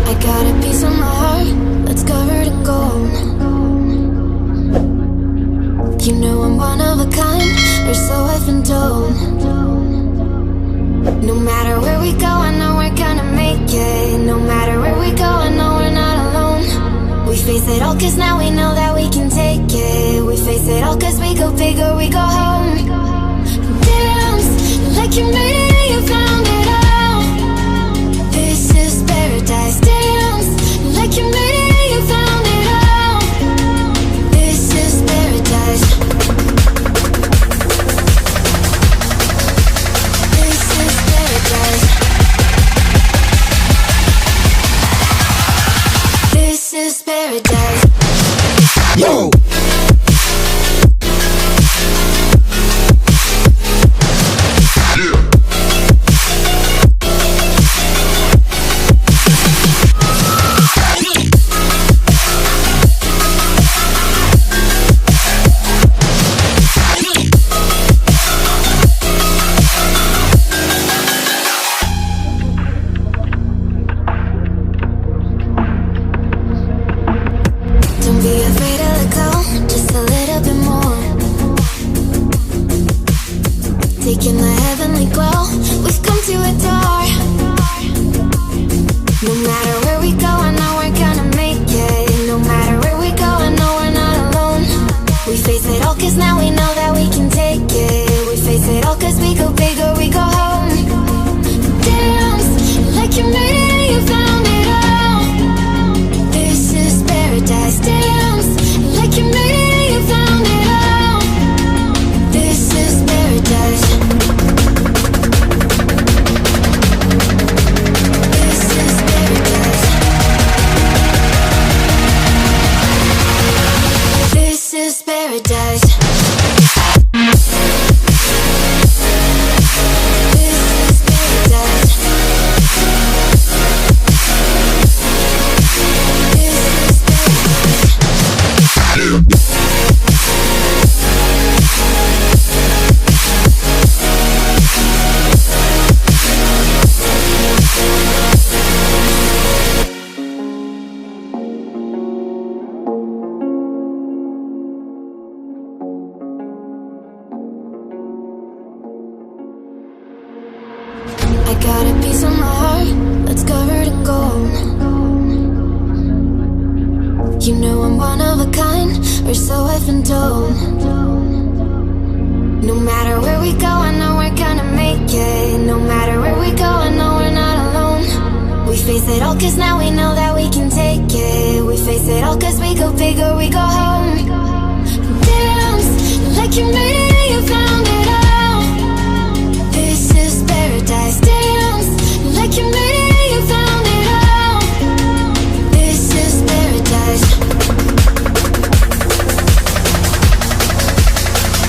I got a piece of my heart that's covered in gold. You know I'm one of a kind, or so I've been told. No matter where we go, I know we're gonna make it. No matter where we go, I know we're not alone. We face it all cause now we know that we can take it. We face it all cause we go big or we go home. Dance like you made it and you found it all. This is paradise. Dance like you made it and you found it all. This is paradise. This is paradise. This is paradise. Yo! Don't be afraid to let go, just a little bit more. Taking the heavenly glow, we've come to adore. No matter where we go, I know we're gonna make it. No matter where we go, I know we're not alone. We face it all cause now we know that we can take it. We face it all cause we go big or we go home. Dance like you made it and you found it all. This is paradise. Dance like you made it and you found it all. This is paradise. This is paradise. This is paradise. I got a piece of my heart that's covered in gold. You know I'm one of a kind, or so I've been told. No matter where we go, I know we're gonna make it. No matter where we go, I know we're not alone. We face it all cause now we know that we can take it. We face it all cause we go big or we go home. Dance like you made it and you found it all. This is paradise. Dance like you made it and you found it all. This is paradise.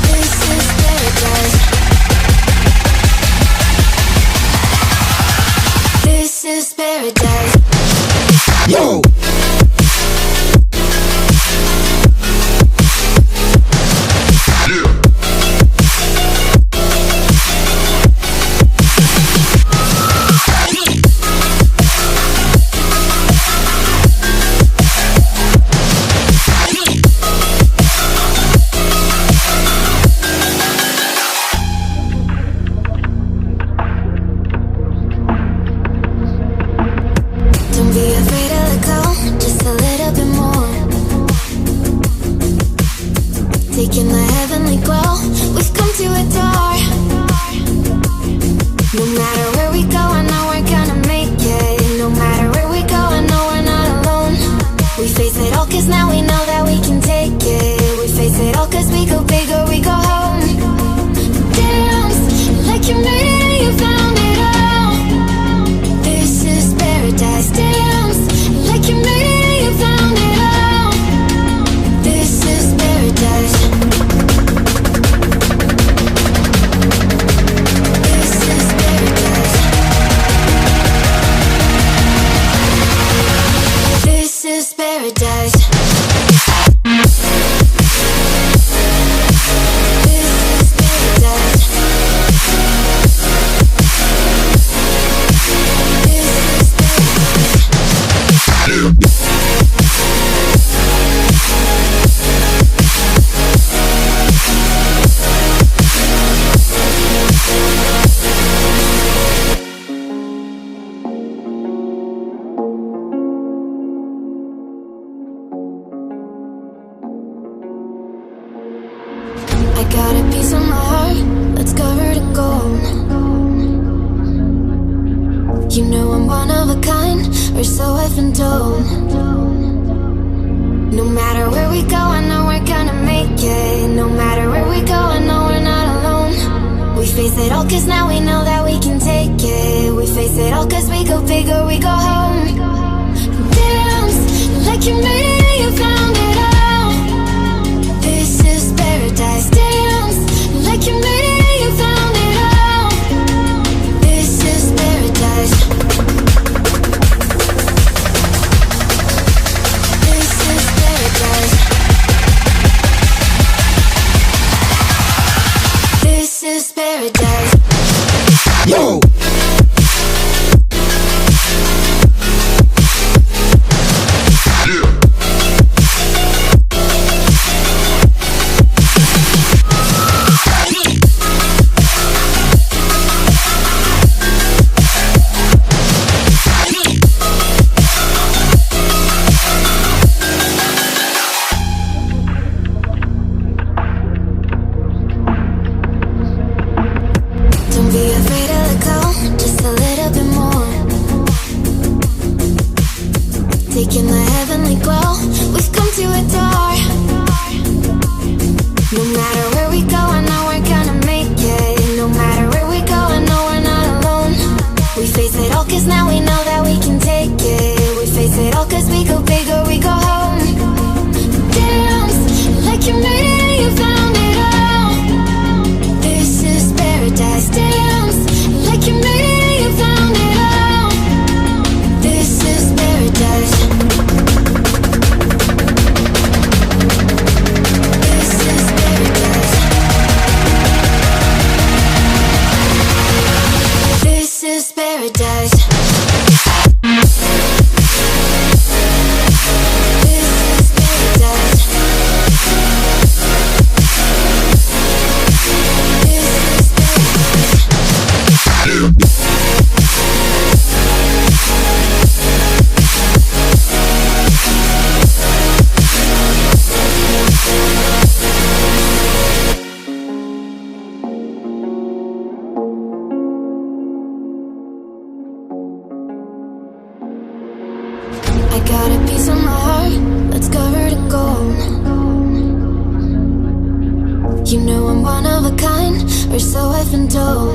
This is paradise. This is paradise. Yo! Don't be afraid to let go, just You know I'm one of a kind, or so I've been told. No matter where we go, I know we're gonna make it. No matter where we go, I know we're not alone. We face it all cause now we know that we can take it. We face it all cause we go big or we go home. Dance like you made it and you found it all. This is paradise. Dance like you made it and you found it all. This is paradise. This is paradise. This is paradise. Yo! Don't be afraid to let go, just a little bit more. Taking the heavenly glow, we've come to adore. No matter where we go, I know we're gonna make it. No matter where we go, I know we're not alone. We face it all cause now we know that we can take it. We face it all cause we go big or we go home. Dance like you made it and you found it all. This is paradise. Dance like you made it and you found it all. This is paradise. This is paradise. This is paradise. I got a piece of my heart that's covered in gold. You know I'm one of a kind, or so I've been told.